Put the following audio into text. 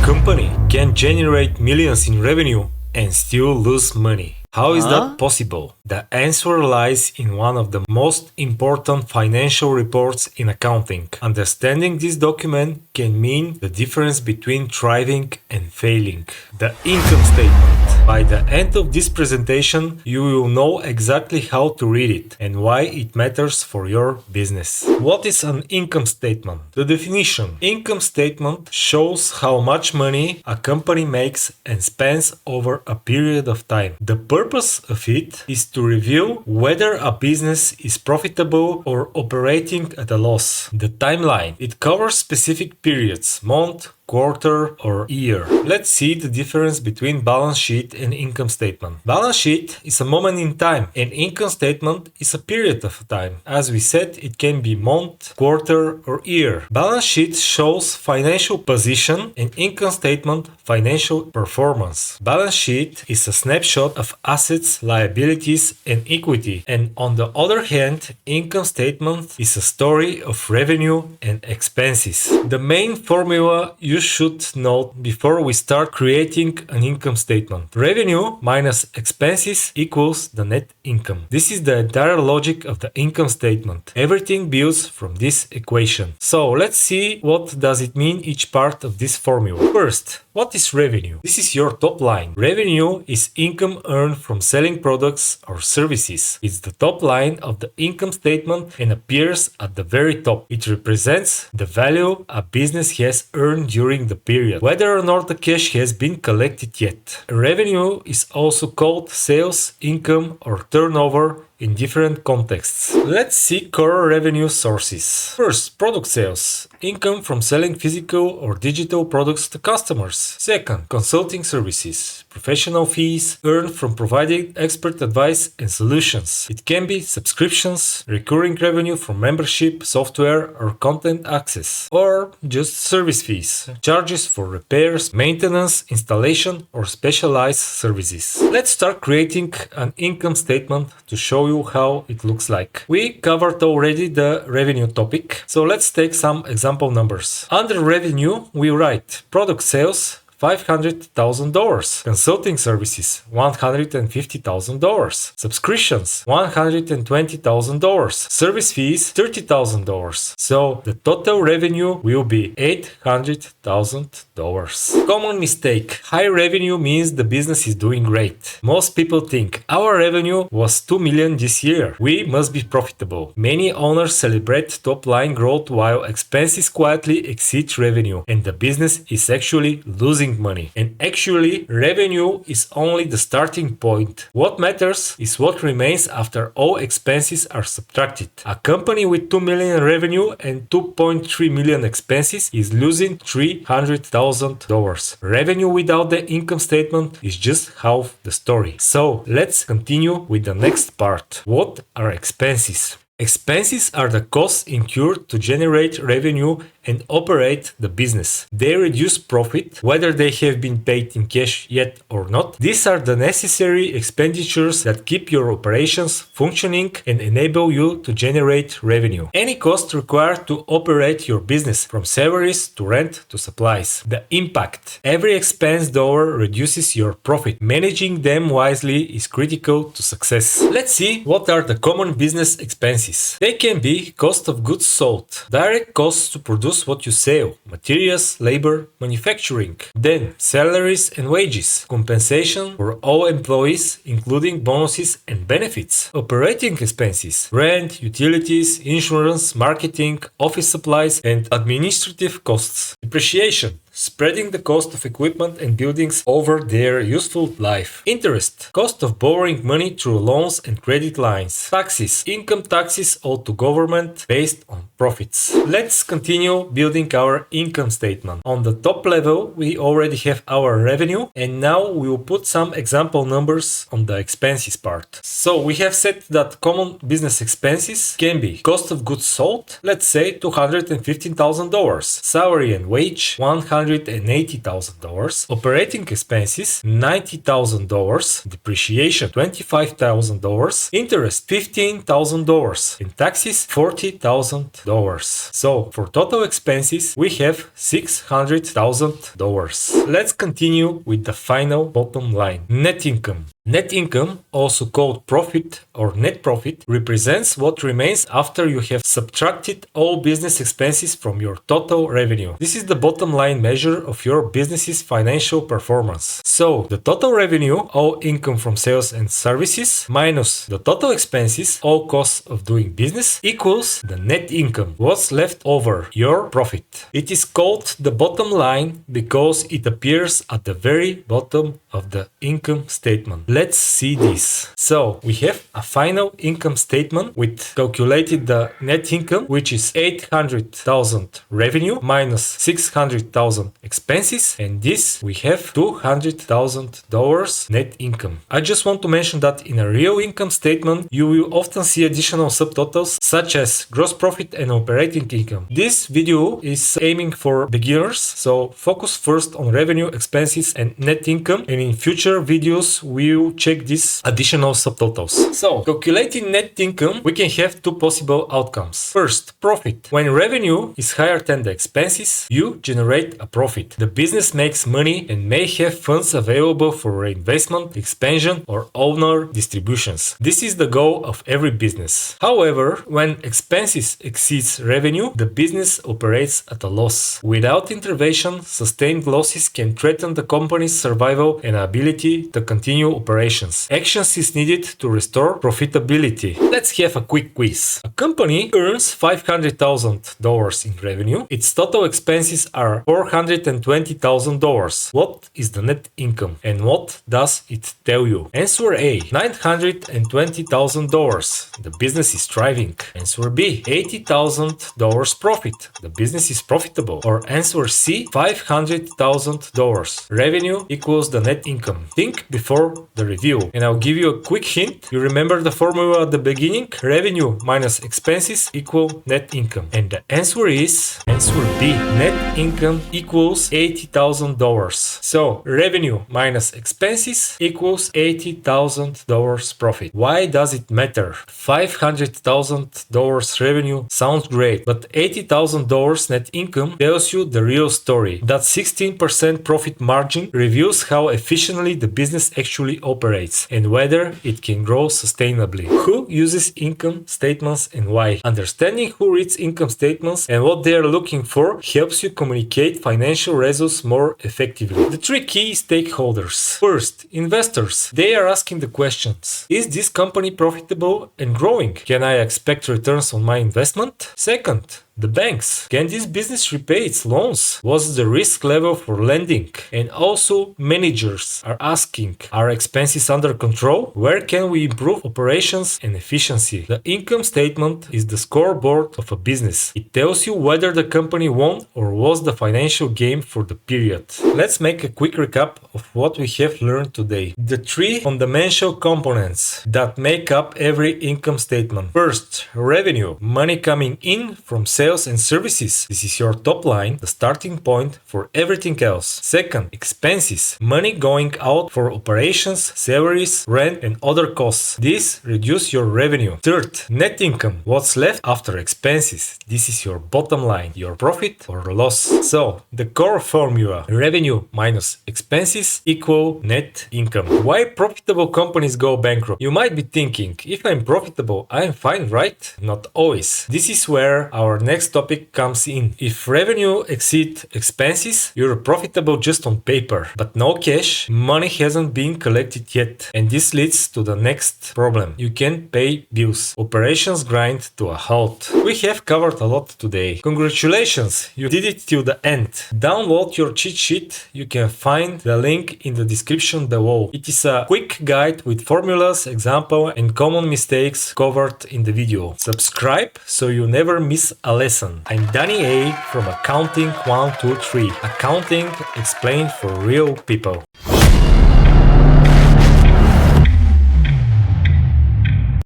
company can generate millions in revenue and still lose money. How is that possible? The answer lies in one of the most important financial reports in accounting. Understanding this document can mean the difference between thriving and failing. The income statement. By the end of this presentation, you will know exactly how to read it and why it matters for your business. What is an income statement? The definition. Income statement shows how much money a company makes and spends over a period of time. The purpose of it is to reveal whether a business is profitable or operating at a loss. The timeline. It covers specific periods, month, quarter or year. Let's see the difference between balance sheet and income statement. Balance sheet is a moment in time and income statement is a period of time. As we said, it can be month, quarter or year. Balance sheet shows financial position and income statement financial performance. Balance sheet is a snapshot of assets, liabilities and equity, and on the other hand, income statement is a story of revenue and expenses. The main formula you should note before we start creating an income statement. Revenue minus expenses equals the net income. This is the entire logic of the income statement. Everything builds from this equation. So let's see what does it mean each part of this formula. First, what is revenue? This is your top line. Revenue is income earned from selling products or services. It's the top line of the income statement and appears at the very top. It represents the value a business has earned during the period, whether or not the cash has been collected yet. Revenue is also called sales, income, or turnover in different contexts. Let's see core revenue sources. First, product sales. Income from selling physical or digital products to customers. Second, consulting services. Professional fees earned from providing expert advice and solutions. It can be subscriptions, recurring revenue from membership, software or content access, or just service fees, charges for repairs, maintenance, installation or specialized services. Let's start creating an income statement to show you how it looks like. We covered already the revenue topic, so let's take some example numbers. Under revenue, we write product sales $500,000, consulting services $150,000, subscriptions $120,000, service fees $30,000. So the total revenue will be $800,000. Common mistake. High revenue means the business is doing great. Most people think our revenue was 2 million this year. We must be profitable. Many owners celebrate top line growth while expenses quietly exceed revenue and the business is actually losing money. And actually, revenue is only the starting point. What matters is what remains after all expenses are subtracted. A company with 2 million revenue and 2.3 million expenses is losing $300,000. Revenue without the income statement is just half the story. So let's continue with the next part. What are expenses? Expenses are the costs incurred to generate revenue and operate the business. They reduce profit, whether they have been paid in cash yet or not. These are the necessary expenditures that keep your operations functioning and enable you to generate revenue. Any cost required to operate your business, from salaries to rent to supplies. The impact. Every expense dollar reduces your profit. Managing them wisely is critical to success. Let's see what are the common business expenses. They can be cost of goods sold, direct costs to produce what you sell, materials, labor, manufacturing. Then salaries and wages, compensation for all employees including bonuses and benefits. Operating expenses, rent, utilities, insurance, marketing, office supplies and administrative costs. Depreciation, spreading the cost of equipment and buildings over their useful life. Interest, cost of borrowing money through loans and credit lines. Taxes, income taxes owed to government based on profits. Let's continue building our income statement. On the top level, we already have our revenue, and now we will put some example numbers on the expenses part. So we have said that common business expenses can be cost of goods sold, let's say $215,000, salary and wage $100,000, $180,000, operating expenses $90,000, depreciation $25,000, interest $15,000, and taxes $40,000. So for total expenses we have $600,000. Let's continue with the final bottom line. Net income. Net income, also called profit or net profit, represents what remains after you have subtracted all business expenses from your total revenue. This is the bottom line measure of your business's financial performance. So, the total revenue, all income from sales and services, minus the total expenses, all costs of doing business, equals the net income, what's left over, your profit. It is called the bottom line because it appears at the very bottom of the income statement. Let's see this. So we have a final income statement with calculated the net income, which is 800,000 revenue minus 600,000 expenses, and this we have $200,000 net income. I just want to mention that in a real income statement you will often see additional subtotals such as gross profit and operating income. This video is aiming for beginners, so focus first on revenue, expenses and net income, and in future videos we'll check these additional subtotals. So, calculating net income, we can have two possible outcomes. First, profit. When revenue is higher than the expenses, you generate a profit. The business makes money and may have funds available for reinvestment, expansion, or owner distributions. This is the goal of every business. However, when expenses exceeds revenue, the business operates at a loss. Without intervention, sustained losses can threaten the company's survival and ability to continue operations. Actions is needed to restore profitability. Let's have a quick quiz. A company earns $500,000 in revenue. Its total expenses are $420,000. What is the net income and what does it tell you? Answer A, $920,000. The business is thriving. Answer B, $80,000 profit. The business is profitable. Or answer C, $500,000. Revenue equals the net income. Think before the review. And I'll give you a quick hint. You remember the formula at the beginning? Revenue minus expenses equal net income. And the answer is answer B. Net income equals $80,000. So revenue minus expenses equals $80,000 profit. Why does it matter? $500,000 revenue sounds great, but $80,000 net income tells you the real story. That 16% profit margin reveals how efficiently the business actually operates and whether it can grow sustainably. Who uses income statements and why? Understanding who reads income statements and what they are looking for helps you communicate financial results more effectively. The three key stakeholders. First, investors. They are asking the questions: is this company profitable and growing? Can I expect returns on my investment? Second, the banks. Can this business repay its loans? What's the risk level for lending? And also managers are asking, are expenses under control? Where can we improve operations and efficiency? The income statement is the scoreboard of a business. It tells you whether the company won or lost the financial game for the period. Let's make a quick recap of what we have learned today. The three fundamental components that make up every income statement. First, revenue. Money coming in from sales and services. This is your top line, the starting point for everything else. Second, expenses. Money going out for operations, salaries, rent and other costs. This reduces your revenue. Third, net income. What's left after expenses. This is your bottom line, your profit or loss. So, the core formula, revenue minus expenses equal net income. Why profitable companies go bankrupt? You might be thinking, if I'm profitable, I'm fine, right? Not always. This is where our next topic comes in. If revenue exceeds expenses, you're profitable just on paper, but no cash, money hasn't been collected yet. And this leads to the next problem. You can't pay bills. Operations grind to a halt. We have covered a lot today. Congratulations, you did it till the end. Download your cheat sheet. You can find the link in the description below. It is a quick guide with formulas, example and common mistakes covered in the video. Subscribe so you never miss a lesson. I'm Danny A from Accounting 123. Accounting explained for real people.